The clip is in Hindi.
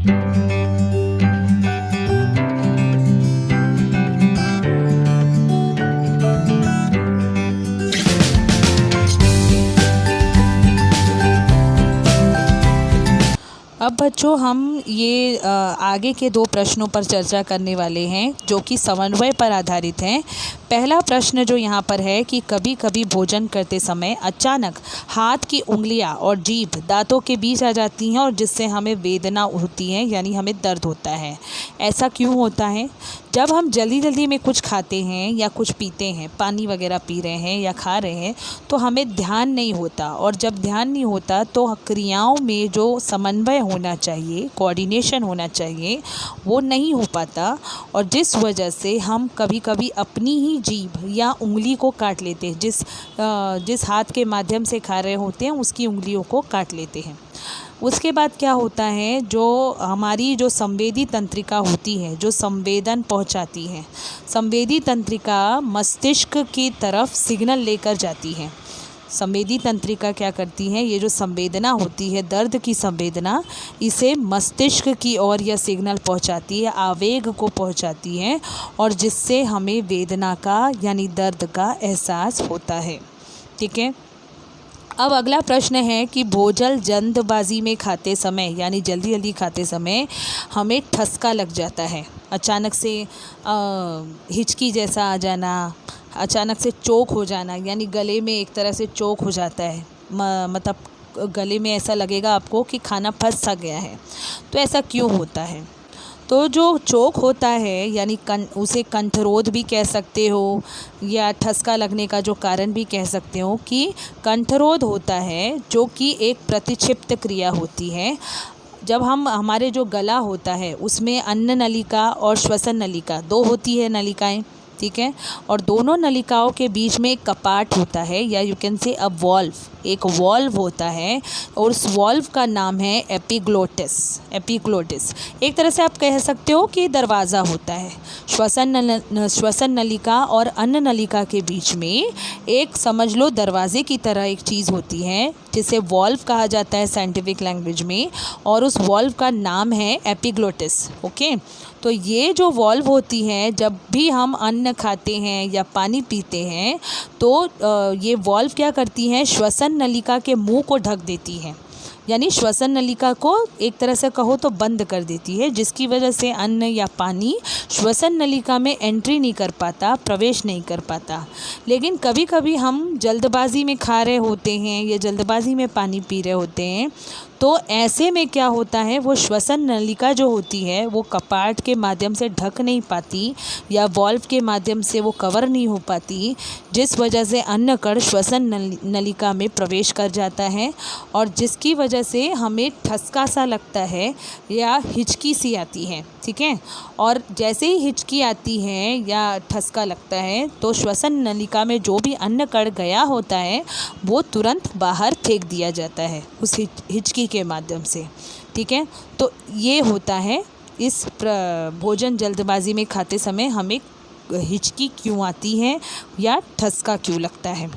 अब बच्चों हम ये आगे के 2 प्रश्नों पर चर्चा करने वाले हैं जो कि समन्वय पर आधारित हैं। पहला प्रश्न जो यहाँ पर है कि कभी कभी भोजन करते समय अचानक हाथ की उंगलियाँ और जीभ दांतों के बीच आ जाती हैं और जिससे हमें वेदना होती है, यानी हमें दर्द होता है। ऐसा क्यों होता है? जब हम जल्दी जल्दी में कुछ खाते हैं या कुछ पीते हैं, पानी वगैरह पी रहे हैं या खा रहे हैं, तो हमें ध्यान नहीं होता, और जब ध्यान नहीं होता तो क्रियाओं में जो समन्वय होना चाहिए, कोऑर्डिनेशन होना चाहिए, वो नहीं हो पाता, और जिस वजह से हम कभी कभी अपनी ही जीभ या उंगली को काट लेते हैं। जिस हाथ के माध्यम से खा रहे होते हैं उसकी उंगलियों को काट लेते हैं। उसके बाद क्या होता है, जो हमारी जो संवेदी तंत्रिका होती है, जो संवेदन पहुंचाती है, संवेदी तंत्रिका मस्तिष्क की तरफ सिग्नल लेकर जाती है। संवेदी तंत्रिका क्या करती है, ये जो संवेदना होती है, दर्द की संवेदना, इसे मस्तिष्क की ओर यह सिग्नल पहुंचाती है, आवेग को पहुंचाती है, और जिससे हमें वेदना का यानी दर्द का एहसास होता है। ठीक है। अब अगला प्रश्न है कि भोजन जल्दबाजी में खाते समय, यानी जल्दी जल्दी खाते समय हमें ठसका लग जाता है, अचानक से हिचकी जैसा आ जाना, अचानक से चोक हो जाना, यानी गले में एक तरह से चोक हो जाता है, मतलब गले में ऐसा लगेगा आपको कि खाना फंस सा गया है। तो ऐसा क्यों होता है? तो जो चोक होता है, यानी उसे कंठरोध भी कह सकते हो, या ठसका लगने का जो कारण भी कह सकते हो कि कंठरोध होता है, जो कि एक प्रतिक्षिप्त क्रिया होती है। जब हमारे जो गला होता है उसमें अन्न नलिका और श्वसन नलिका 2 होती है नलिकाएं, ठीक है, और दोनों नलिकाओं के बीच में एक कपाट होता है, या you can say a valve, एक वॉल्व होता है, और उस वॉल्व का नाम है एपिग्लोटिस। एपिग्लोटिस एक तरह से आप कह सकते हो कि दरवाज़ा होता है। श्वसन नलिका और अन्न नलिका के बीच में एक, समझ लो, दरवाजे की तरह एक चीज़ होती है जिसे वॉल्व कहा जाता है साइंटिफिक लैंग्वेज में, और उस वॉल्व का नाम है एपिग्लोटिस। ओके, तो ये जो वॉल्व होती है, जब भी हम अन्न खाते हैं या पानी पीते हैं, तो ये वॉल्व क्या करती हैं, श्वसन नलिका के मुंह को ढक देती है, यानी श्वसन नलिका को एक तरह से कहो तो बंद कर देती है, जिसकी वजह से अन्न या पानी श्वसन नलिका में एंट्री नहीं कर पाता, प्रवेश नहीं कर पाता। लेकिन कभी कभी हम जल्दबाजी में खा रहे होते हैं या जल्दबाजी में पानी पी रहे होते हैं, तो ऐसे में क्या होता है, वो श्वसन नलिका जो होती है वो कपाट के माध्यम से ढक नहीं पाती, या वॉल्व के माध्यम से वो कवर नहीं हो पाती, जिस वजह से अन्न कण श्वसन नलिका में प्रवेश कर जाता है, और जिसकी वजह से हमें ठसका सा लगता है या हिचकी सी आती है। ठीक है, और जैसे ही हिचकी आती है या ठसका लगता है, तो श्वसन नलिका में जो भी अन्न कण गया होता है वो तुरंत बाहर फेंक दिया जाता है उस हिचकी के माध्यम से। ठीक है, तो ये होता है इस भोजन जल्दबाजी में खाते समय हमें हिचकी क्यों आती है या ठसका क्यों लगता है।